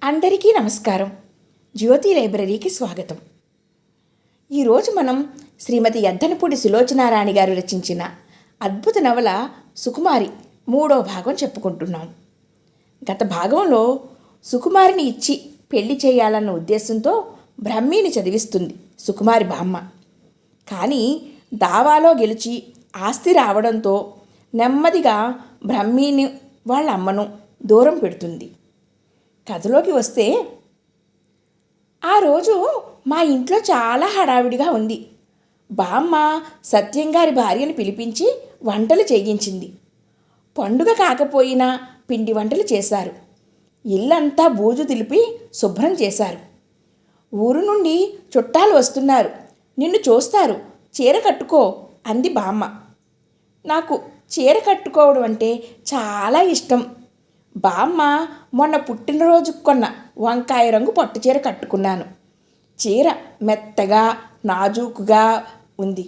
అందరికీ నమస్కారం. జ్యోతి లైబ్రరీకి స్వాగతం. ఈరోజు మనం శ్రీమతి యద్దనపూడి సులోచనారాణి గారు రచించిన అద్భుత నవల సుకుమారి 3వ భాగం చెప్పుకుంటున్నాం. గత భాగంలో సుకుమారిని ఇచ్చి పెళ్లి చేయాలన్న ఉద్దేశంతో బ్రహ్మీని చదివిస్తుంది సుకుమారి బామ్మ. కానీ దావాలో గెలిచి ఆస్తి రావడంతో నెమ్మదిగా బ్రహ్మీని వాళ్ళ అమ్మను దూరం పెడుతుంది. కథలోకి వస్తే, ఆ రోజు మా ఇంట్లో చాలా హడావిడిగా ఉంది. బామ్మ సత్యంగారి భార్యను పిలిపించి వంటలు చేయించింది. పండుగ కాకపోయినా పిండి వంటలు చేశారు. ఇల్లంతా బూజు దిలిపి శుభ్రం చేశారు. ఊరు నుండి చుట్టాలు వస్తున్నారు, నిన్ను చూస్తారు, చీర కట్టుకో అంది బామ్మ. నాకు చీర కట్టుకోవడం అంటే చాలా ఇష్టం. బామ్మ మొన్న పుట్టినరోజుకు కొన్న వంకాయ రంగు పట్టుచీర కట్టుకున్నాను. చీర మెత్తగా నాజూకుగా ఉంది.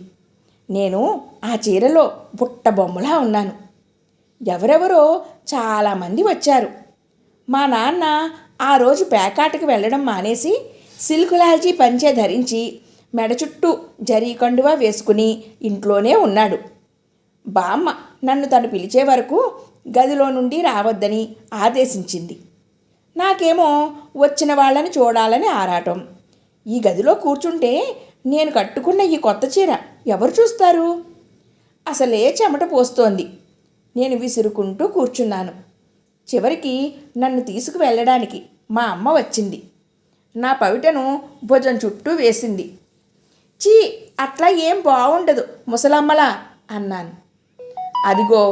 నేను ఆ చీరలో బుట్ట బొమ్మలా ఉన్నాను. ఎవరెవరో చాలామంది వచ్చారు. మా నాన్న ఆ రోజు పేకాటకు వెళ్ళడం మానేసి సిల్కులాల్జీ పంచె ధరించి మెడ చుట్టూ జరీ కండువా వేసుకుని ఇంట్లోనే ఉన్నాడు. బామ్మ నన్ను తను పిలిచే వరకు గదిలో నుండి రావద్దని ఆదేశించింది. నాకేమో వచ్చిన వాళ్ళని చూడాలని ఆరాటం. ఈ గదిలో కూర్చుంటే నేను కట్టుకున్న ఈ కొత్త చీర ఎవరు చూస్తారు? అసలే చెమట పోస్తోంది. నేను విసురుకుంటూ కూర్చున్నాను. చివరికి నన్ను తీసుకువెళ్ళడానికి మా అమ్మ వచ్చింది. నా పవిటను భుజం చుట్టూ వేసింది. చీ, అట్లా ఏం బాగుండదు ముసలమ్మలా అన్నాను. అదిగో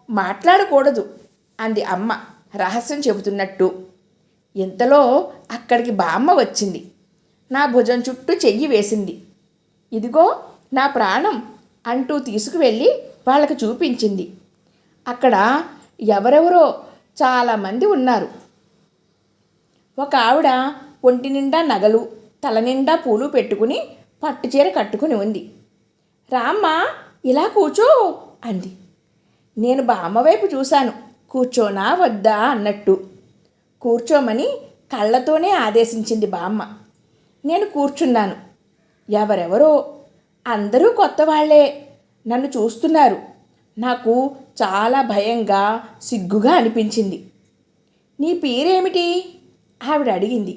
మాట్లాడకూడదు అంది అమ్మ రహస్యం చెబుతున్నట్టు. ఇంతలో అక్కడికి బామ్మ వచ్చింది. నా భుజం చుట్టూ చెయ్యి వేసింది. ఇదిగో నా ప్రాణం అంటూ తీసుకువెళ్ళి వాళ్ళకి చూపించింది. అక్కడ ఎవరెవరో చాలామంది ఉన్నారు. ఒక ఆవిడ ఒంటి నిండా నగలు, తల నిండా పూలు పెట్టుకుని పట్టుచీర కట్టుకుని ఉంది. రామ్మా, ఇలా కూర్చో అంది. నేను బామ్మ వైపు చూశాను, కూర్చోనా వద్దా అన్నట్టు. కూర్చోమని కళ్ళతోనే ఆదేశించింది బామ్మ. నేను కూర్చున్నాను. ఎవరెవరో, అందరూ కొత్త వాళ్లే నన్ను చూస్తున్నారు. నాకు చాలా భయంగా సిగ్గుగా అనిపించింది. నీ పేరేమిటి ఆవిడ అడిగింది.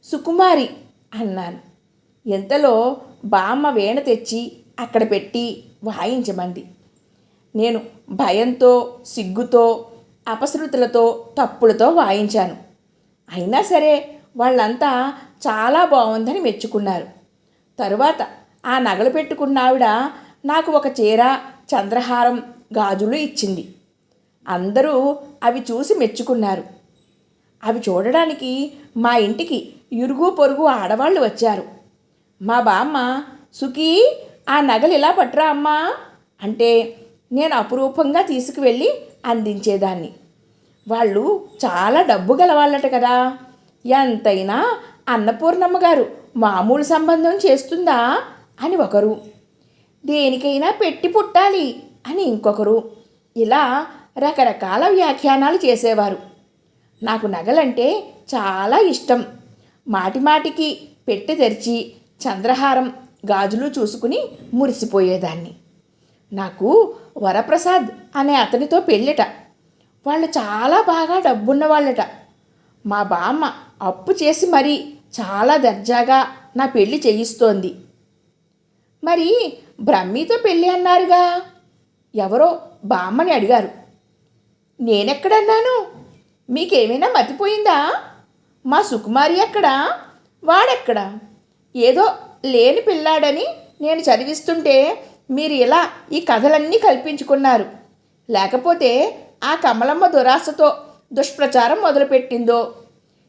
సుకుమారి అన్నాను. ఎంతలో బామ్మ వీణ తెచ్చి అక్కడ పెట్టి వాయించమంది. నేను భయంతో, సిగ్గుతో, అపశృతులతో, తప్పులతో వాయించాను. అయినా సరే వాళ్ళంతా చాలా బాగుందని మెచ్చుకున్నారు. తరువాత ఆ నగలు పెట్టుకున్న ఆవిడ నాకు ఒక చీర, చంద్రహారం, గాజులు ఇచ్చింది. అందరూ అవి చూసి మెచ్చుకున్నారు. అవి చూడడానికి మా ఇంటికి ఇరుగు పొరుగు ఆడవాళ్ళు వచ్చారు. మా బామ్మ, సుఖీ, ఆ నగలు ఇలా పట్టురా అమ్మా అంటే నేను అపురూపంగా తీసుకువెళ్ళి అందించేదాన్ని. వాళ్ళు చాలా డబ్బు గలవాళ్ళట కదా. ఎంతైనా అన్నపూర్ణమ్మ గారు మామూలు సంబంధం చేస్తుందా అని ఒకరు, దేనికైనా పెట్టి పుట్టాలి అని ఇంకొకరు, ఇలా రకరకాల వ్యాఖ్యానాలు చేసేవారు. నాకు నగలంటే చాలా ఇష్టం. మాటిమాటికి పెట్టి తెరిచి చంద్రహారం, గాజులు చూసుకుని మురిసిపోయేదాన్ని. నాకు వరప్రసాద్ అనే అతనితో పెళ్ళిట. వాళ్ళు చాలా బాగా డబ్బున్న వాళ్ళట. మా బామ్మ అప్పు చేసి మరీ చాలా దర్జాగా నా పెళ్ళి చేయిస్తోంది. మరి బ్రహ్మీతో పెళ్ళి అన్నారుగా, ఎవరో బామ్మని అడిగారు. నేనెక్కడన్నాను? మీకేమైనా మతిపోయిందా? మా సుకుమారి ఎక్కడా, వాడెక్కడా? ఏదో లేని పిల్లాడని నేను చదివిస్తుంటే మీరు ఇలా ఈ కథలన్నీ కల్పించుకున్నారు. లేకపోతే ఆ కమలమ్మ దురాశతో దుష్ప్రచారం మొదలుపెట్టిందో.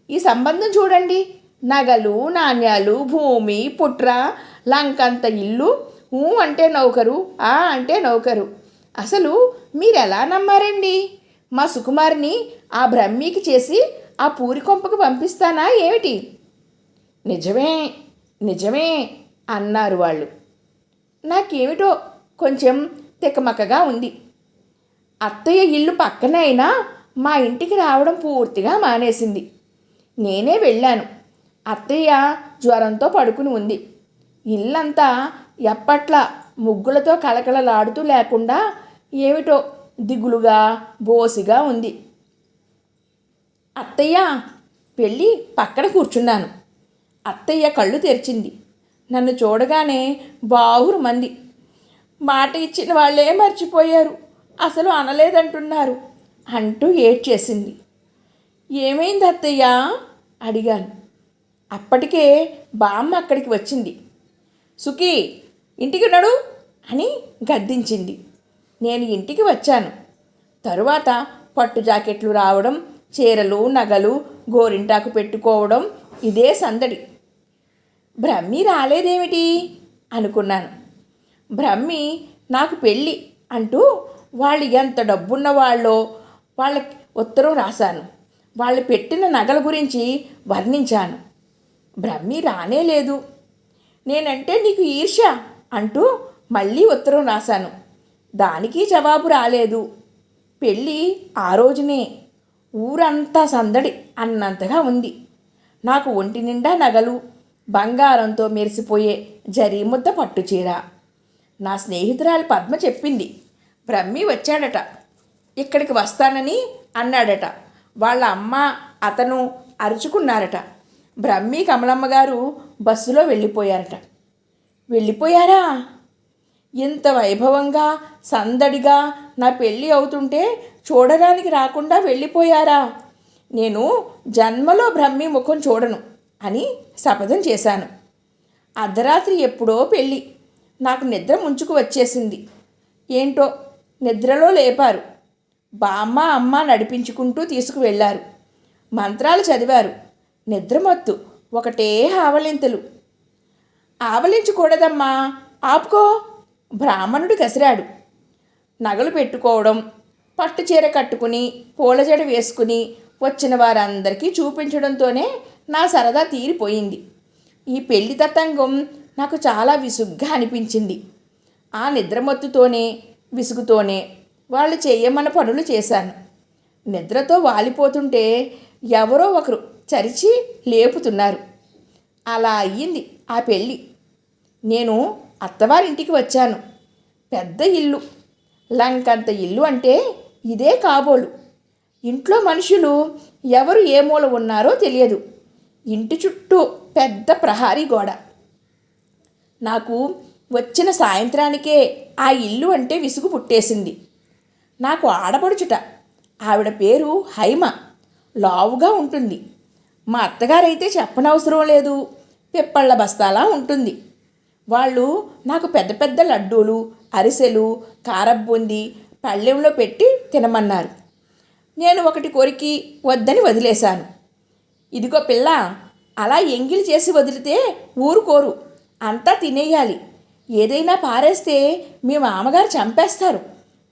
ఈ సంబంధం చూడండి, నగలు, నాణ్యాలు, భూమి, పుట్ర, లంకంత ఇల్లు, ఊ అంటే నౌకరు, ఆ అంటే నౌకరు. అసలు మీరెలా నమ్మారండి? మా సుకుమారిని ఆ బ్రహ్మీకి చేసి ఆ పూరికొంపకు పంపిస్తానా ఏమిటి? నిజమే నిజమే అన్నారు వాళ్ళు. నాకేమిటో కొంచెం తికమకగా ఉంది. అత్తయ్య ఇల్లు పక్కనే అయినా మా ఇంటికి రావడం పూర్తిగా మానేసింది. నేనే వెళ్ళాను. అత్తయ్య జ్వరంతో పడుకుని ఉంది. ఇల్లంతా ఎప్పట్లా ముగ్గులతో కలకలలాడుతూ లేకుండా ఏమిటో దిగులుగా బోసిగా ఉంది. అత్తయ్య వెళ్ళి పక్కన కూర్చున్నాను. అత్తయ్య కళ్ళు తెరిచింది. నన్ను చూడగానే బావురు మంది. మాట ఇచ్చిన వాళ్ళే మర్చిపోయారు, అసలు అనలేదంటున్నారు అంటూ ఏడ్చేసింది. ఏమైంది అత్తయ్య అడిగాను. అప్పటికే బామ్మ అక్కడికి వచ్చింది. సుఖీ, ఇంటికి నడు అని గద్దించింది. నేను ఇంటికి వచ్చాను. తరువాత పట్టు జాకెట్లు రావడం, చీరలు నగలు గోరింటాకు పెట్టుకోవడం, ఇదే సందడి. బ్రహ్మి రాలేదేమిటి అనుకున్నాను. బ్రహ్మి నాకు పెళ్ళి అంటూ వాళ్ళు ఎంత డబ్బున్న వాళ్ళో వాళ్ళకి ఉత్తరం రాశాను. వాళ్ళు పెట్టిన నగల గురించి వర్ణించాను. బ్రహ్మి రానే లేదు. నేనంటే నీకు ఈర్ష్య అంటూ మళ్ళీ ఉత్తరం రాశాను. దానికి జవాబు రాలేదు. పెళ్ళి ఆ రోజునే. ఊరంతా సందడి అన్నంతగా ఉంది. నాకు ఒంటి నిండా నగలు, బంగారంతో మెరిసిపోయే జరీముద్ద పట్టుచీర. నా స్నేహితురాలు పద్మ చెప్పింది, బ్రహ్మి వచ్చాడట, ఇక్కడికి వస్తానని అన్నాడట. వాళ్ళ అమ్మ అతను అరుచుకున్నారట. బ్రహ్మి కమలమ్మ గారు బస్సులో వెళ్ళిపోయారట. వెళ్ళిపోయారా? ఇంత వైభవంగా సందడిగా నా పెళ్ళి అవుతుంటే చూడడానికి రాకుండా వెళ్ళిపోయారా? నేను జన్మలో బ్రహ్మి ముఖం చూడను అని శపథం చేశాను. అర్ధరాత్రి ఎప్పుడో పెళ్ళి. నాకు నిద్ర ముంచుకు వచ్చేసింది. ఏంటో నిద్రలో లేపారు. బామ్మ అమ్మ నడిపించుకుంటూ తీసుకువెళ్ళారు. మంత్రాలు చదివారు. నిద్రమత్తు, ఒకటే ఆవలింతలు. ఆవలించకూడదమ్మా, ఆపుకో, బ్రాహ్మణుడు కసిరాడు. నగలు పెట్టుకోవడం, పట్టుచీర కట్టుకుని పూలజడ వేసుకుని వచ్చిన వారందరికీ చూపించడంతోనే నా సరదా తీరిపోయింది. ఈ పెళ్లి తతంగం నాకు చాలా విసుగ్గా అనిపించింది. ఆ నిద్రమత్తుతోనే విసుగుతోనే వాళ్ళు చేయమన్న పనులు చేశాను. నిద్రతో వాలిపోతుంటే ఎవరో ఒకరు చరిచి లేపుతున్నారు. అలా అయ్యింది ఆ పెళ్ళి. నేను అత్తవారింటికి వచ్చాను. పెద్ద ఇల్లు, లంకంత ఇల్లు అంటే ఇదే కాబోలు. ఇంట్లో మనుషులు ఎవరు ఏ మూల ఉన్నారో తెలియదు. ఇంటి చుట్టూ పెద్ద ప్రహారీ గోడ. నాకు వచ్చిన సాయంత్రానికే ఆ ఇల్లు అంటే విసుగు పుట్టేసింది. నాకు ఆడపడుచుట. ఆవిడ పేరు హైమ. లావుగా ఉంటుంది. మా అత్తగారైతే చెప్పనవసరం లేదు, పిప్పళ్ళ బస్తాలా ఉంటుంది. వాళ్ళు నాకు పెద్ద పెద్ద లడ్డూలు, అరిసెలు, కారబ్బుంది పళ్ళెంలో పెట్టి తినమన్నారు. నేను ఒకటి కొరికి వద్దని వదిలేశాను. ఇదిగో పిల్ల, అలా ఎంగిలి చేసి వదిలితే ఊరుకోరు, అంతా తినేయాలి. ఏదైనా పారేస్తే మీ మామగారు చంపేస్తారు,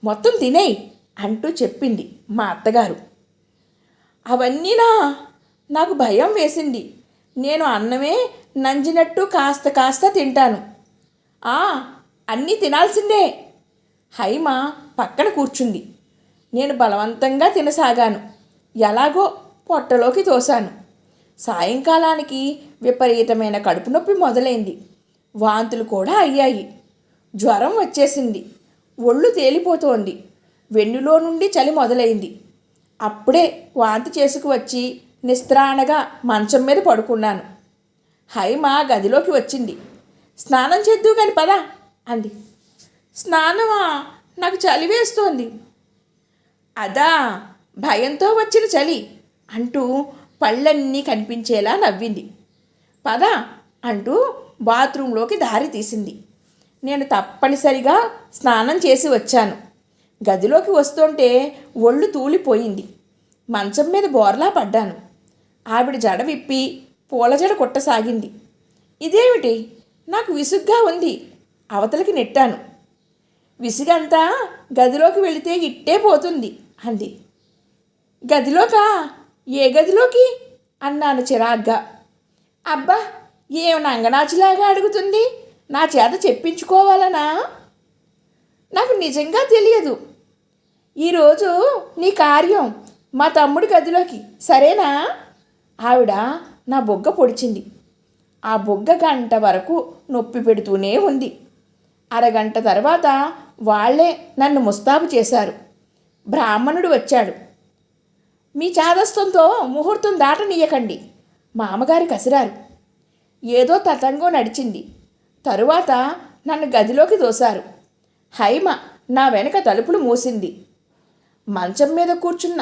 మొత్తం తినేయి అంటూ చెప్పింది మా అత్తగారు. అవన్నీనా? నాకు భయం వేసింది. నేను అన్నమే నంజినట్టు కాస్త కాస్త తింటాను. అన్నీ తినాల్సిందే. హైమ పక్కన కూర్చుంది. నేను బలవంతంగా తినసాగాను. ఎలాగో పొట్టలోకి తోశాను. సాయంకాలానికి విపరీతమైన కడుపు నొప్పి మొదలైంది. వాంతులు కూడా అయ్యాయి. జ్వరం వచ్చేసింది. ఒళ్ళు తేలిపోతోంది. వెన్నులో నుండి చలి మొదలైంది. అప్పుడే వాంతి చేసుకువచ్చి నిస్త్రాణగా మంచం మీద పడుకున్నాను. హైమ గదిలోకి వచ్చింది. స్నానం చేద్దు కాని పదా అంది. స్నానమా? నాకు చలి వేస్తోంది. అదా, భయంతో వచ్చిన చలి అంటూ పళ్ళన్నీ కనిపించేలా నవ్వింది. పద అంటూ బాత్రూంలోకి దారి తీసింది. నేను తప్పనిసరిగా స్నానం చేసి వచ్చాను. గదిలోకి వస్తుంటే ఒళ్ళు తూలిపోయింది. మంచం మీద బోర్లా పడ్డాను. ఆవిడ జడ విప్పి పూల జడ కుట్టసాగింది. ఇదేమిటి, నాకు విసుగ్గా ఉంది. అవతలికి నెట్టాను. విసుగంతా గదిలోకి వెళితే ఇట్టే పోతుంది అంది. గదిలోకా? ఏ గదిలోకి అన్నాను చిరాగ్గా. అబ్బా, ఏం నంగనాచిలాగా అడుగుతుంది. నా చేత చెప్పించుకోవాలనా? నాకు నిజంగా తెలియదు. ఈరోజు నీ కార్యం మా తమ్ముడి గదిలోకి, సరేనా ఆవిడ నా బొగ్గ పొడిచింది. ఆ బొగ్గ గంట వరకు నొప్పి పెడుతూనే ఉంది. అరగంట తర్వాత వాళ్లే నన్ను ముస్తాబు చేశారు. బ్రాహ్మణుడు వచ్చాడు. మీ చాదస్తంతో ముహూర్తం దాటనీయకండి, మామగారు కసిరారు. ఏదో తతంగం నడిచింది. తరువాత నన్ను గదిలోకి దోశారు. హైమ నా వెనక తలుపులు మూసింది. మంచం మీద కూర్చున్న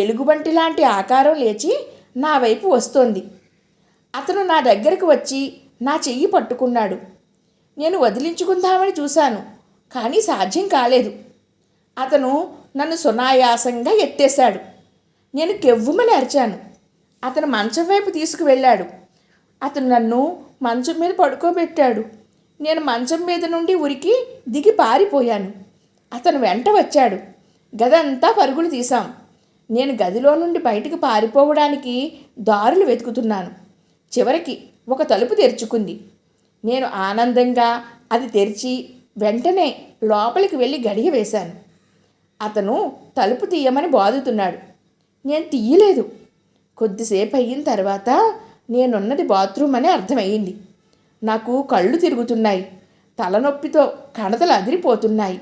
ఎలుగుబంటి లాంటి ఆకారం లేచి నా వైపు వస్తోంది. అతను నా దగ్గరకు వచ్చి నా చెయ్యి పట్టుకున్నాడు. నేను వదిలించుకుందామని చూశాను, కానీ సాధ్యం కాలేదు. అతను నన్ను సునాయాసంగా ఎత్తేశాడు. నేను కెవ్వుమని అరిచాను. అతను మంచం వైపు తీసుకువెళ్ళాడు. అతను నన్ను మంచం మీద పడుకోబెట్టాడు. నేను మంచం మీద నుండి ఉరికి దిగి పారిపోయాను. అతను వెంట వచ్చాడు. గదంతా పరుగులు తీశాం. నేను గదిలో నుండి బయటికి పారిపోవడానికి దారులు వెతుకుతున్నాను. చివరికి ఒక తలుపు తెరుచుకుంది. నేను ఆనందంగా అది తెరిచి వెంటనే లోపలికి వెళ్ళి గడియ వేశాను. అతను తలుపు తీయమని బాదుతున్నాడు. నేను తీయలేదు. కొద్దిసేపు అయిన తర్వాత నేనున్నది బాత్రూమ్ అని అర్థమయ్యింది. నాకు కళ్ళు తిరుగుతున్నాయి. తలనొప్పితో కణతలు అదిరిపోతున్నాయి.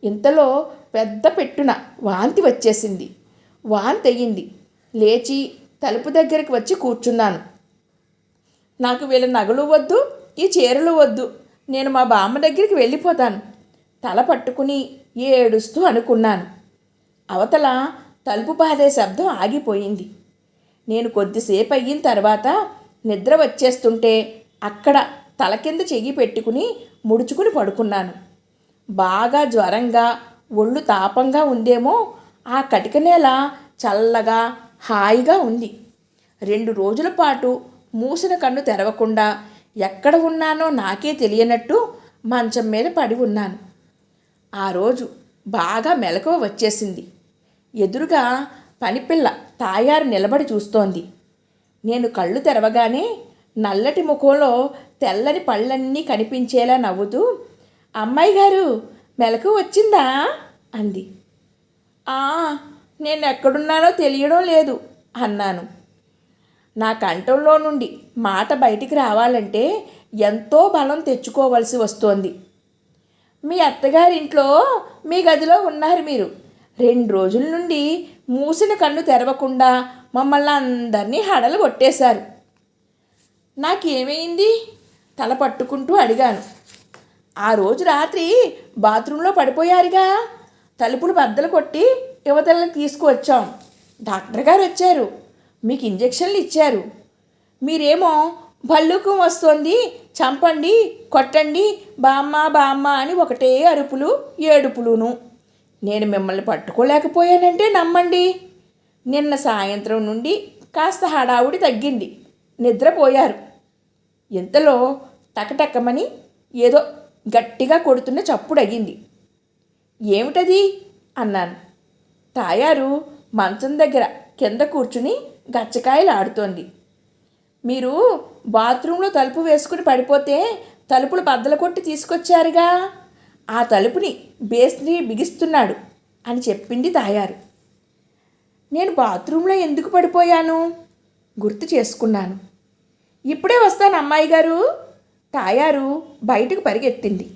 ఇంతలో పెద్ద పెట్టున వాంతి వచ్చేసింది. వాంతి అయ్యింది. లేచి తలుపు దగ్గరికి వచ్చి కూర్చున్నాను. నాకు వీళ్ళ నగలు వద్దు, ఈ చీరలు వద్దు, నేను మా బామ్మ దగ్గరికి వెళ్ళిపోతాను, తల పట్టుకుని ఏడుస్తూ అనుకున్నాను. అవతల తలుపు బాదే శబ్దం ఆగిపోయింది. నేను కొద్దిసేపు అయిన తర్వాత నిద్ర వచ్చేస్తుంటే అక్కడ తల కింద చెయ్యి పెట్టుకుని ముడుచుకుని పడుకున్నాను. బాగా జ్వరంగా ఒళ్ళు తాపంగా ఉందేమో. ఆ కటిక నేల చల్లగా హాయిగా ఉంది. 2 రోజుల పాటు మూసిన కన్ను తెరవకుండా ఎక్కడ ఉన్నానో నాకే తెలియనట్టు మంచం మీద పడి ఉన్నాను. ఆ రోజు బాగా మెలకువ వచ్చేసింది. ఎదురుగా పనిపిల్ల తాయారు నిలబడి చూస్తోంది. నేను కళ్ళు తెరవగానే నల్లటి ముఖంలో తెల్లని పళ్ళన్నీ కనిపించేలా నవ్వుతూ, అమ్మాయి గారు మెలకువ వచ్చిందా అంది. నేను ఎక్కడున్నానో తెలియడం లేదు అన్నాను. నా కంఠంలో నుండి మాట బయటికి రావాలంటే ఎంతో బలం తెచ్చుకోవలసి వస్తోంది. మీ అత్తగారింట్లో మీ గదిలో ఉన్నారు మీరు. 2 రోజుల నుండి మూసిన కన్ను తెరవకుండా మమ్మల్ని అందరినీ హడలు కొట్టేశారు. నాకేమైంది? తల పట్టుకుంటూ అడిగాను. ఆ రోజు రాత్రి బాత్రూంలో పడిపోయారుగా, తలుపులు బద్దలు కొట్టి యువతలను తీసుకువచ్చాం. డాక్టర్ గారు వచ్చారు, మీకు ఇంజెక్షన్లు ఇచ్చారు. మీరేమో భల్లూకం వస్తోంది, చంపండి, కొట్టండి, బామ్మ బామ్మ అని ఒకటే అరుపులు ఏడుపులును. నేను మిమ్మల్ని పట్టుకోలేకపోయానంటే నమ్మండి. నిన్న సాయంత్రం నుండి కాస్త హడావుడి తగ్గింది, నిద్రపోయారు. ఇంతలో టకటకమని ఏదో గట్టిగా కొడుతున్న చప్పుడు అయ్యింది. ఏమిటది అన్నాను. తాయారు మంచం దగ్గర కింద కూర్చుని గచ్చకాయలు ఆడుతోంది. మీరు బాత్రూంలో తలుపు వేసుకుని పడిపోతే తలుపులు బద్దలు కొట్టి తీసుకొచ్చారుగా, ఆ తలుపుని బేస్ని బిగిస్తున్నాడు అని చెప్పింది తాయారు. నేను బాత్రూంలో ఎందుకు పడిపోయాను గుర్తు చేసుకున్నాను. ఇప్పుడే వస్తాను అమ్మాయి గారు. తాయారు బయటకు పరిగెత్తింది.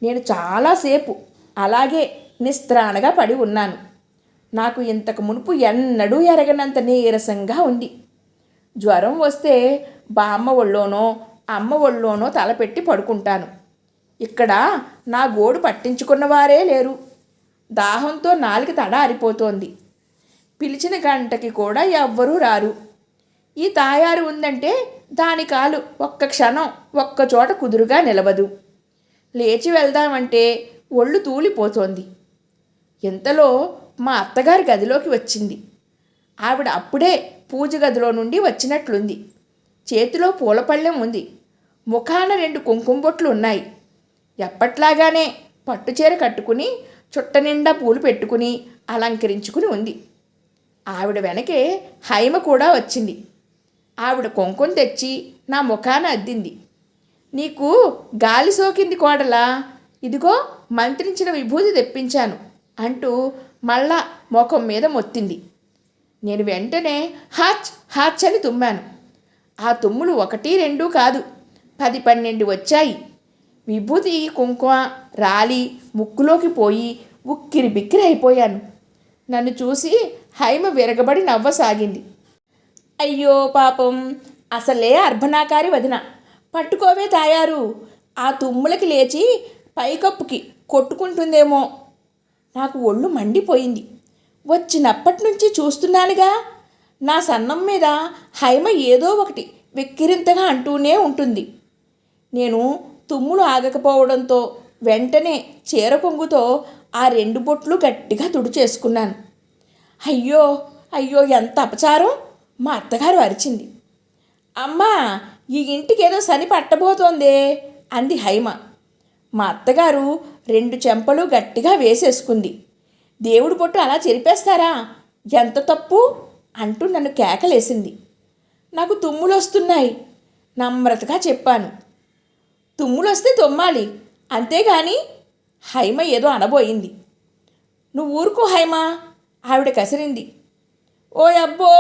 నేను చాలాసేపు అలాగే నిస్త్రాణగా పడి ఉన్నాను. నాకు ఇంతకు మునుపు ఎన్నడూ ఎరగనంత నీరసంగా ఉంది. జ్వరం వస్తే బామ్మ ఒళ్ళోనో అమ్మ ఒళ్ళోనో తలపెట్టి పడుకుంటాను. ఇక్కడ నా గోడు పట్టించుకున్నవారే లేరు. దాహంతో నాలుక తడారిపోతోంది. పిలిచిన గంటకి కూడా ఎవ్వరూ రారు. ఈ తాయారు ఉందంటే దాని కాలు ఒక్క క్షణం ఒక్కచోట కుదురుగా నిలవదు. లేచి వెళ్దామంటే ఒళ్ళు తూలిపోతోంది. ఇంతలో మా అత్తగారి గదిలోకి వచ్చింది. ఆవిడ అప్పుడే పూజ గదిలో నుండి వచ్చినట్లుంది. చేతిలో పూలపళ్ళెం ఉంది. ముఖాన 2 కుంకుమ బొట్లు ఉన్నాయి. ఎప్పట్లాగానే పట్టుచీర కట్టుకుని చుట్ట నిండా పూలు పెట్టుకుని అలంకరించుకుని ఉంది. ఆవిడ వెనకే హైమ కూడా వచ్చింది. ఆవిడ కుంకుమ తెచ్చి నా ముఖాన అద్దింది. నీకు గాలి సోకింది కోడలా, ఇదిగో మంత్రించిన విభూతి తెప్పించాను అంటూ మళ్ళా ముఖం మీద మొత్తింది. నేను వెంటనే హాచ్ హాచ్ అని తుమ్మాను. ఆ తుమ్ములు 1, 2 కాదు, 10, 12 వచ్చాయి. విభూతి కుంకుమ రాలి ముక్కులోకి పోయి ఉక్కిరి బిక్కిరి అయిపోయాను. నన్ను చూసి హైమ విరగబడి నవ్వసాగింది. అయ్యో పాపం, అసలే అర్భనాకారి వదిన, పట్టుకోవే తాయారు, ఆ తుమ్ములకి లేచి పైకప్పుకి కొట్టుకుంటుందేమో. నాకు ఒళ్ళు మండిపోయింది. వచ్చినప్పటి నుంచి చూస్తున్నానుగా, నా సన్నం మీద హైమ ఏదో ఒకటి వెక్కిరింతగా అంటూనే ఉంటుంది. నేను తుమ్ములు ఆగకపోవడంతో వెంటనే చీర కొంగుతో ఆ 2 బొట్లు గట్టిగా తుడిచేసుకున్నాను. అయ్యో అయ్యో, ఎంత అపచారం! మా అత్తగారు అరిచింది. అమ్మా, ఈ ఇంటికి ఏదో సని పట్టబోతోందే అంది హైమ. మా అత్తగారు 2 చెంపలు గట్టిగా వేసేసుకుంది. దేవుడి బొట్టు అలా చెరిపేస్తారా, ఎంత తప్పు అంటూ నన్ను కేకలేసింది. నాకు తుమ్ములు వస్తున్నాయి, నమ్రతగా చెప్పాను. తుమ్ములు వస్తే తుమ్మాలి, అంతేగాని. హైమ ఏదో అనబోయింది. నువ్వు ఊరుకో హైమ, ఆవిడ కసిరింది. ఓ అబ్బో,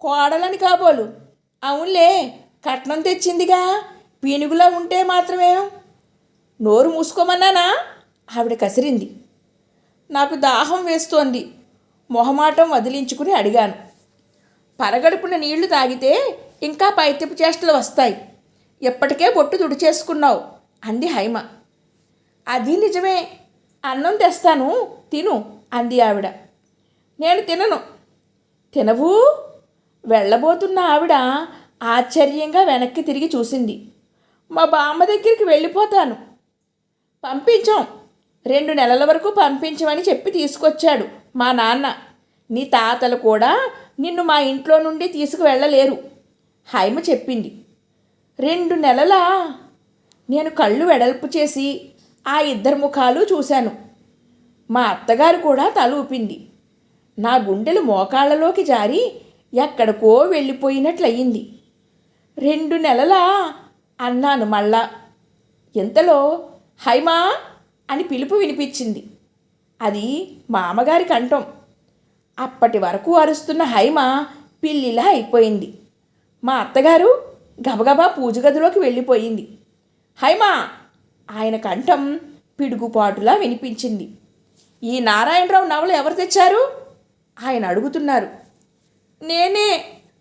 కోడలని కాబోలు. అవునులే, కట్నం తెచ్చిందిగా, పీనుగులా ఉంటే మాత్రమే. నోరు మూసుకోమన్నానా, ఆవిడ కసిరింది. నాకు దాహం వేస్తోంది, మొహమాటం వదిలించుకుని అడిగాను. పరగడుపున నీళ్లు తాగితే ఇంకా పైత్యపు చేష్టలు వస్తాయి, ఎప్పటికే బొట్టు తుడిచేసుకున్నావు అంది హైమ. అది నిజమే, అన్నం తెస్తాను తిను అంది ఆవిడ. నేను తినను. తినవు? వెళ్ళబోతున్న ఆవిడ ఆశ్చర్యంగా వెనక్కి తిరిగి చూసింది. మా బామ్మ దగ్గరికి వెళ్ళిపోతాను. పంపించాం, 2 నెలల వరకు పంపించమని చెప్పి తీసుకొచ్చాడు మా నాన్న. నీ తాతలు కూడా నిన్ను మా ఇంట్లో నుండి తీసుకువెళ్ళలేరు, హైమ చెప్పింది. 2 నెలలా? నేను కళ్ళు వెడల్పు చేసి ఆ 2 ముఖాలు చూశాను. మా అత్తగారు కూడా తల ఊపింది. నా గుండెలు మోకాళ్ళలోకి జారి ఎక్కడికో వెళ్ళిపోయినట్లయింది. 2 నెలలా అన్నాను మళ్ళా. ఇంతలో హైమా అని పిలుపు వినిపించింది. అది మామగారి కంఠం. అప్పటి వరకు అరుస్తున్న హైమ పిల్లిలా అయిపోయింది. మా అత్తగారు గబగబా పూజగదిలోకి వెళ్ళిపోయింది. హైమా, ఆయన కంఠం పిడుగుపాటులా వినిపించింది. ఈ నారాయణరావు నవల ఎవరు తెచ్చారు ఆయన అడుగుతున్నారు. నేనే.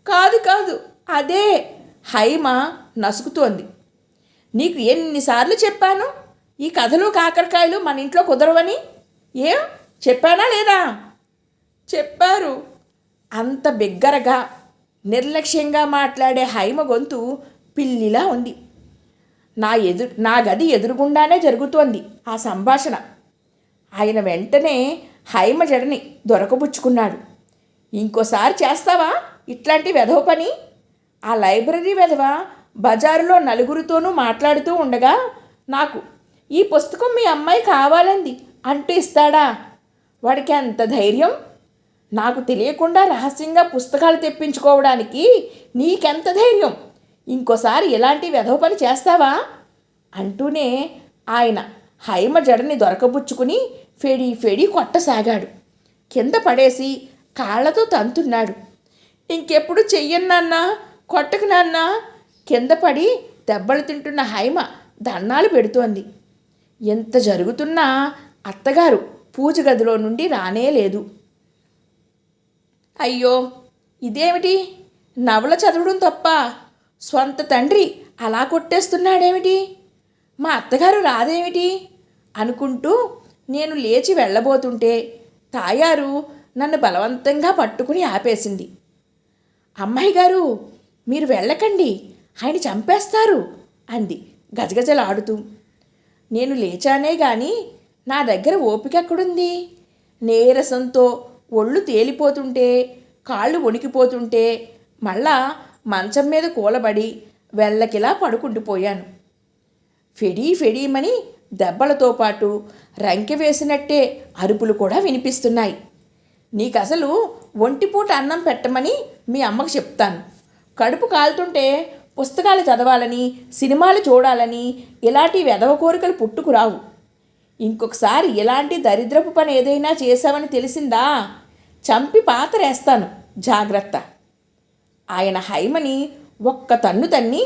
కాదు కాదు, అదే, హైమ నసుకుతోంది. నీకు ఎన్నిసార్లు చెప్పాను ఈ కథలు కాకరకాయలు మన ఇంట్లో కుదరవని? ఏం చెప్పానా లేదా? చెప్పారు. అంత బిగ్గరగా నిర్లక్ష్యంగా మాట్లాడే హైమ గొంతు పిల్లిలా ఉంది. నా గది ఎదురుగుండానే జరుగుతోంది ఆ సంభాషణ. ఆయన వెంటనే హైమ జడని దొరకబుచ్చుకున్నాడు. ఇంకోసారి చేస్తావా ఇట్లాంటి వెధవ పని? ఆ లైబ్రరీ వెధవ బజారులో నలుగురితోనూ మాట్లాడుతూ ఉండగా నాకు ఈ పుస్తకం మీ అమ్మాయి కావాలంది అంటూ ఇస్తాడా? వాడికి ఎంత ధైర్యం! నాకు తెలియకుండా రహస్యంగా పుస్తకాలు తెప్పించుకోవడానికి నీకెంత ధైర్యం? ఇంకోసారి ఎలాంటి వెధవ పని చేస్తావా అంటూనే ఆయన హైమ జడని దొరకబుచ్చుకుని ఫెడీ ఫెడీ కొట్టసాగాడు. కింద పడేసి కాళ్లతో తంతున్నాడు. ఇంకెప్పుడు చెయ్యను నాన్న, కొట్టకు నాన్న. కింద పడి దెబ్బలు తింటున్న హైమ దన్నాలు పెడుతోంది. ఎంత జరుగుతున్నా అత్తగారు పూజ గదిలో నుండి రానే లేదు. అయ్యో, ఇదేమిటి? నవల చదవడం తప్ప స్వంత తండ్రి అలా కొట్టేస్తున్నాడేమిటి? మా అత్తగారు రాదేమిటి అనుకుంటూ నేను లేచి వెళ్ళబోతుంటే తాయారు నన్ను బలవంతంగా పట్టుకుని ఆపేసింది. అమ్మాయి గారు, మీరు వెళ్ళకండి, ఆయన చంపేస్తారు అంది గజగజలాడుతూ. నేను లేచానే గాని నా దగ్గర ఓపిక ఎక్కడుంది? నీరసంతో ఒళ్ళు తేలిపోతుంటే, కాళ్ళు వణికిపోతుంటే మళ్ళా మంచం మీద కూలబడి వెళ్ళకిలా పడుకుండిపోయాను. ఫెడీ ఫెడీమని దెబ్బలతో పాటు రంకె వేసినట్టే అరుపులు కూడా వినిపిస్తున్నాయి. నీకసలు ఒంటిపూట అన్నం పెట్టమని మీ అమ్మకు చెప్తాను. కడుపు కాలుతుంటే పుస్తకాలు చదవాలని, సినిమాలు చూడాలని ఇలాంటి వెధవ కోరికలు పుట్టుకురావు. ఇంకొకసారి ఇలాంటి దరిద్రపు పని ఏదైనా చేశావని తెలిసిందా, చంపి పాతరేస్తాను జాగ్రత్త. ఆయన హైమని ఒక్క తన్ను తన్ని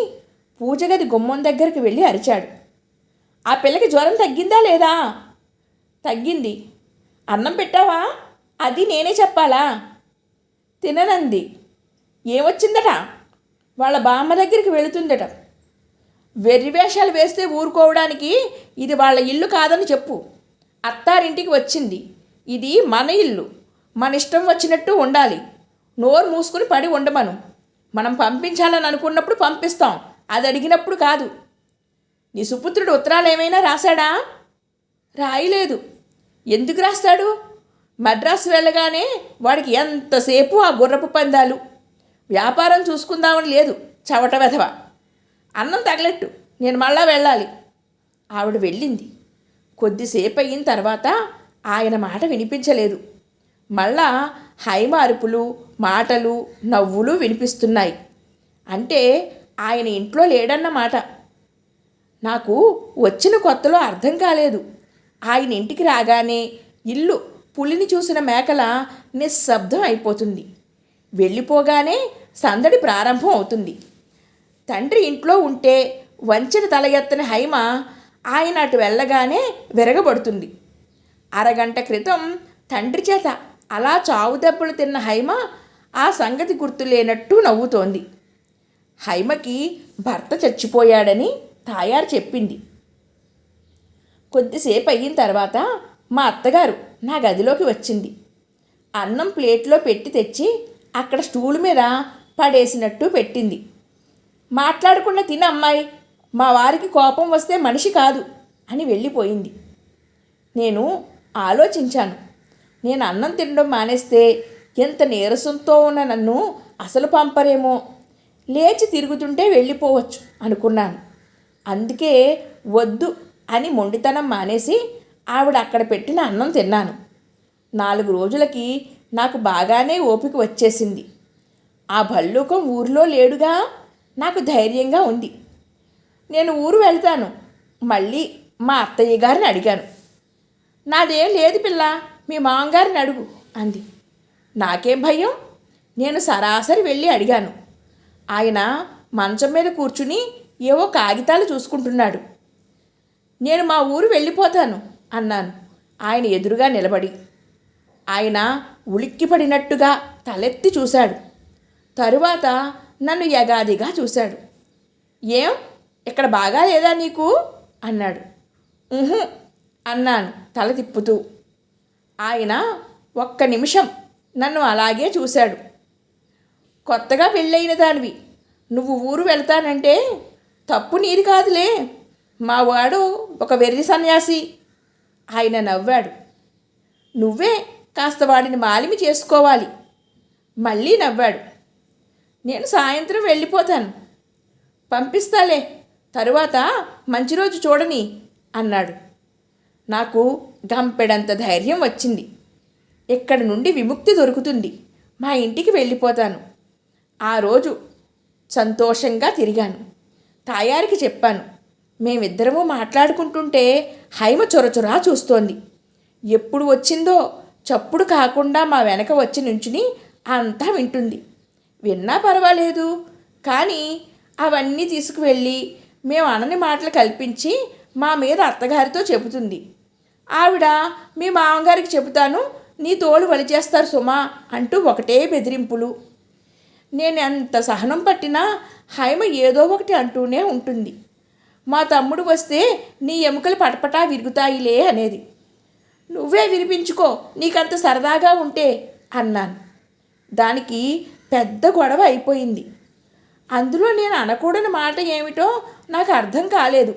పూజగది గుమ్మం దగ్గరికి వెళ్ళి అరిచాడు. ఆ పిల్లకి జ్వరం తగ్గిందా లేదా? తగ్గింది. అన్నం పెట్టావా? అది నేనే చెప్పాలా? తిననంది. ఏమొచ్చిందట? వాళ్ళ బామ్మ దగ్గరికి వెళుతుందట. వెర్రివేషాలు వేస్తే ఊరుకోవడానికి ఇది వాళ్ళ ఇల్లు కాదని చెప్పు. అత్తారింటికి వచ్చింది. ఇది మన ఇల్లు. మన ఇష్టం వచ్చినట్టు ఉండాలి. నోరు మూసుకుని పడి ఉండమను. మనం పంపించాలని అనుకున్నప్పుడు పంపిస్తాం, అది అడిగినప్పుడు కాదు. నీ సుపుత్రుడు ఉత్తరాలు ఏమైనా రాశాడా? రాయలేదు. ఎందుకు రాస్తాడు? మద్రాసు వెళ్ళగానే వాడికి ఎంతసేపు ఆ గుర్రపు పందాలు. వ్యాపారం చూసుకుందామని లేదు. చవట వెధవ. అన్నం తగలెట్టు, నేను మళ్ళా వెళ్ళాలి. ఆవిడ వెళ్ళింది. కొద్దిసేపు అయిన తర్వాత ఆయన మాట వినిపించలేదు. మళ్ళా హైమ అరుపులు, మాటలు, నవ్వులు వినిపిస్తున్నాయి. అంటే ఆయన ఇంట్లో లేడన్నమాట. నాకు వచ్చిన కొత్తలో అర్థం కాలేదు. ఆయన ఇంటికి రాగానే ఇల్లు పులిని చూసిన మేకల నిశ్శబ్దం అయిపోతుంది. వెళ్ళిపోగానే సందడి ప్రారంభం అవుతుంది. తండ్రి ఇంట్లో ఉంటే వంచిన తల ఎత్తని హైమ ఆయన అటు వెళ్ళగానే విరగబడుతుంది. అరగంట క్రితం తండ్రి చేత అలా చావు దెబ్బలు తిన్న హైమ ఆ సంగతి గుర్తులేనట్టు నవ్వుతోంది. హైమకి భర్త చచ్చిపోయాడని తాయారు చెప్పింది. కొద్దిసేపు అయిన తర్వాత మా అత్తగారు నా గదిలోకి వచ్చింది. అన్నం ప్లేట్లో పెట్టి తెచ్చి అక్కడ స్టూల్ మీద పడేసినట్టు పెట్టింది. మాట్లాడకుండా తిన అమ్మాయి, మా వారికి కోపం వస్తే మనిషి కాదు అని వెళ్ళిపోయింది. నేను ఆలోచించాను. నేను అన్నం తినడం మానేస్తే ఎంత నీరసంతో ఉన్న నన్ను అసలు పంపరేమో. లేచి తిరుగుతుంటే వెళ్ళిపోవచ్చు అనుకున్నాను. అందుకే వద్దు అని మొండితనం మానేసి ఆవిడ అక్కడ పెట్టిన అన్నం తిన్నాను. 4 రోజులకి నాకు బాగానే ఓపిక వచ్చేసింది. ఆ భల్లూకం ఊరిలో లేడుగా. నాకు ధైర్యంగా ఉంది. నేను ఊరు వెళ్తాను. మళ్ళీ మా అత్తయ్య గారిని అడిగాను. నాదేం లేదు పిల్ల, మీ మామగారిని అడుగు అంది. నాకేం భయం? నేను సరాసరి వెళ్ళి అడిగాను. ఆయన మంచం మీద కూర్చుని ఏవో కాగితాలు చూసుకుంటున్నాడు. నేను మా ఊరు వెళ్ళిపోతాను అన్నాను ఆయన ఎదురుగా నిలబడి. ఆయన ఉలిక్కిపడినట్టుగా తలెత్తి చూశాడు. తరువాత నన్ను యగాదిగా చూశాడు. ఏం, ఇక్కడ బాగా లేదా నీకు అన్నాడు. అన్నాను తల తిప్పుతూ. ఆయన ఒక్క నిమిషం నన్ను అలాగే చూశాడు. కొత్తగా పెళ్ళైన దానివి, నువ్వు ఊరు వెళ్తానంటే తప్పు నీది కాదులే. మా వాడు ఒక వెర్రి సన్యాసి. ఆయన నవ్వాడు. నువ్వే కాస్త వాడిని మాలిమి చేసుకోవాలి. మళ్ళీ నవ్వాడు. నేను సాయంత్రం వెళ్ళిపోతాను. పంపిస్తాలే, తరువాత మంచి రోజు చూడని అన్నాడు. నాకు గంపెడంత ధైర్యం వచ్చింది. ఇక్కడి నుండి విముక్తి దొరుకుతుంది. మా ఇంటికి వెళ్ళిపోతాను. ఆ రోజు సంతోషంగా తిరిగాను. తాయారికి చెప్పాను. మేమిద్దరము మాట్లాడుకుంటుంటే హైమ చొరచొరా చూస్తోంది. ఎప్పుడు వచ్చిందో చప్పుడు కాకుండా మా వెనక వచ్చి నుంచుని అంతా వింటుంది. విన్నా పర్వాలేదు, కానీ అవన్నీ తీసుకువెళ్ళి మేము అనని మాటలు కల్పించి మా మీద అత్తగారితో చెబుతుంది. ఆవిడ మీ మామగారికి చెబుతాను, నీ తోలు వలిచేస్తారు సుమా అంటూ ఒకటే బెదిరింపులు. నేను ఎంత సహనం పట్టినా హైమ ఏదో ఒకటి అంటూనే ఉంటుంది. మా తమ్ముడు వస్తే నీ ఎముకలు పటపటా విరుగుతాయిలే అనేది. నువ్వే వినిపించుకో, నీకంత సరదాగా ఉంటే అన్నాను. దానికి పెద్ద గొడవ అయిపోయింది. అందులో నేను అనకూడని మాట ఏమిటో నాకు అర్థం కాలేదు.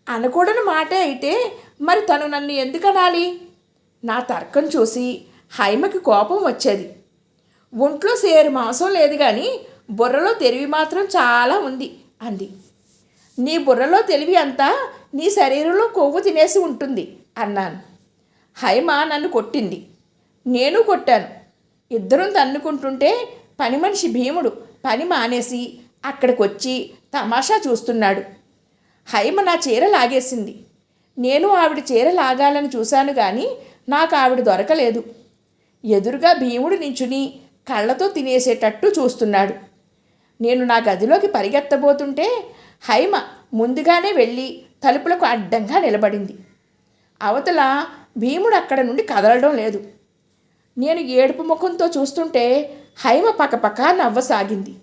అనకూడని మాట అయితే మరి తను నన్ను ఎందుకు అనాలి? నా తర్కం చూసి హైమకి కోపం వచ్చేది. ఒంట్లో సేరు మాంసం లేదు కానీ బుర్రలో తెలివి మాత్రం చాలా ఉంది అంది. నీ బుర్రలో తెలివి అంతా నీ శరీరంలో కొవ్వు తినేసి ఉంటుంది అన్నాను. హైమ నన్ను కొట్టింది. నేను కొట్టాను. ఇద్దరం తన్నుకుంటుంటే పని మనిషి భీముడు పని మానేసి అక్కడికి వచ్చి తమాషా చూస్తున్నాడు. హైమ నా చీర లాగేసింది. నేను ఆవిడ చీర లాగాలని చూశాను కానీ నాకు ఆవిడ దొరకలేదు. ఎదురుగా భీముడు నించుని కళ్ళతో తినేసేటట్టు చూస్తున్నాడు. నేను నా గదిలోకి పరిగెత్తబోతుంటే హైమ ముందుగానే వెళ్ళి తలుపులకు అడ్డంగా నిలబడింది. అవతల భీముడు అక్కడ నుండి కదలడం లేదు. నేను ఏడుపు ముఖంతో చూస్తుంటే హైమ పకపక నవ్వసాగింది.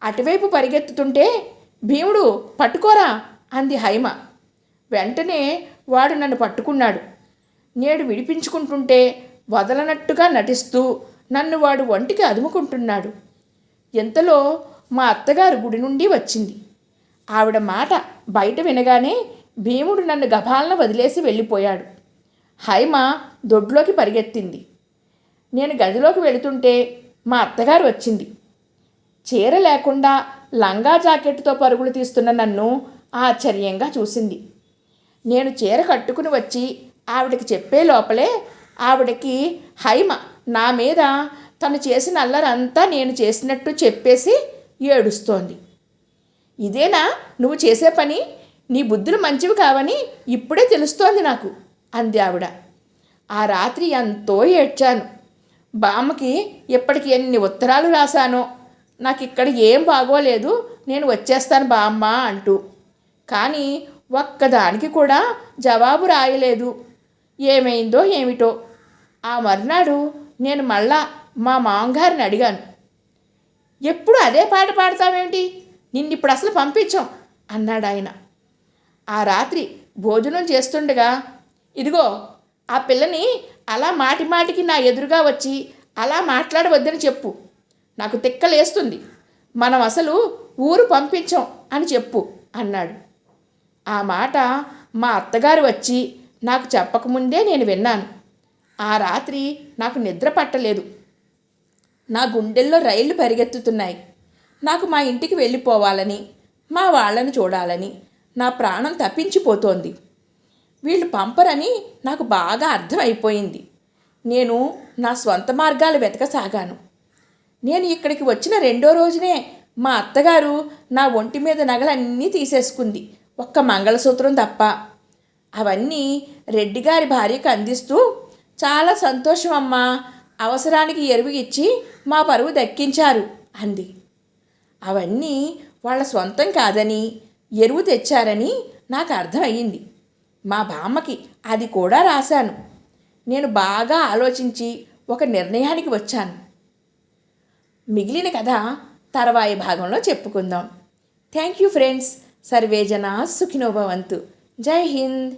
అటువైపు పరిగెత్తుతుంటే భీముడు పట్టుకోరా అంది హైమ. వెంటనే వాడు నన్ను పట్టుకున్నాడు. నేడు విడిపించుకుంటుంటే వదలనట్టుగా నటిస్తూ నన్ను వాడు ఒంటికి అదుముకుంటున్నాడు. ఎంతలో మా అత్తగారు గుడి నుండి వచ్చింది. ఆవిడ మాట బయట వినగానే భీముడు నన్ను గభాలన వదిలేసి వెళ్ళిపోయాడు. హైమ దొడ్లోకి పరిగెత్తింది. నేను గదిలోకి వెళుతుంటే మా అత్తగారు వచ్చింది. చీర లేకుండా లంగా జాకెట్తో పరుగులు తీస్తున్న నన్ను ఆశ్చర్యంగా చూసింది. నేను చీర కట్టుకుని వచ్చి ఆవిడకి చెప్పే లోపలే ఆవిడకి హైమ నా మీద తను చేసిన అల్లరంతా నేను చేసినట్టు చెప్పేసి ఏడుస్తోంది. ఇదేనా నువ్వు చేసే పని? నీ బుద్ధులు మంచివి కావని ఇప్పుడే తెలుస్తోంది నాకు అంది ఆవిడ. ఆ రాత్రి ఎంతో ఏడ్చాను. బామ్మకి ఇప్పటికి ఎన్ని ఉత్తరాలు రాశానో, నాకు ఇక్కడ ఏం బాగోలేదు, నేను వచ్చేస్తాను బామ్మ అంటూ. కానీ ఒక్కదానికి కూడా జవాబు రాయలేదు. ఏమైందో ఏమిటో. ఆ మర్నాడు నేను మళ్ళా మా మామగారిని అడిగాను. ఎప్పుడు అదే పాట పాడతావేంటి? నిన్నిప్పుడు అసలు పంపించాం అన్నాడు ఆయన. ఆ రాత్రి భోజనం చేస్తుండగా, ఇదిగో ఆ పిల్లని అలా మాటి మాటికి నా ఎదురుగా వచ్చి అలా మాట్లాడవద్దని చెప్పు, నాకు తిక్కలేస్తుంది, మనం అసలు ఊరు పంపించాం అని చెప్పు అన్నాడు. ఆ మాట మా అత్తగారు వచ్చి నాకు చెప్పకముందే నేను విన్నాను. ఆ రాత్రి నాకు నిద్ర పట్టలేదు. నా గుండెల్లో రైళ్లు పరిగెత్తుతున్నాయి. నాకు మా ఇంటికి వెళ్ళిపోవాలని, మా వాళ్ళని చూడాలని నా ప్రాణం తప్పించిపోతోంది. వీళ్ళు పంపరని నాకు బాగా అర్థమైపోయింది. నేను నా స్వంత మార్గాలు వెతకసాగాను. నేను ఇక్కడికి వచ్చిన రెండో రోజునే మా అత్తగారు నా ఒంటి మీద నగలన్నీ తీసేసుకుంది, ఒక్క మంగళసూత్రం తప్ప. అవన్నీ రెడ్డిగారి భార్యకు అందిస్తూ, చాలా సంతోషం అమ్మా, అవసరానికి ఎరువు ఇచ్చి మా పరువు దక్కించారు అంది. అవన్నీ వాళ్ళ సొంతం కాదని, ఎరువు తెచ్చారని నాకు అర్థమయ్యింది. మా బామ్మకి అది కూడా రాశాను. నేను బాగా ఆలోచించి ఒక నిర్ణయానికి వచ్చాను. మిగిలిన కథ తర్వాయి భాగంలో చెప్పుకుందాం. Thank you friends. సర్వే జనా సుఖినో భవంతు. జై హింద్.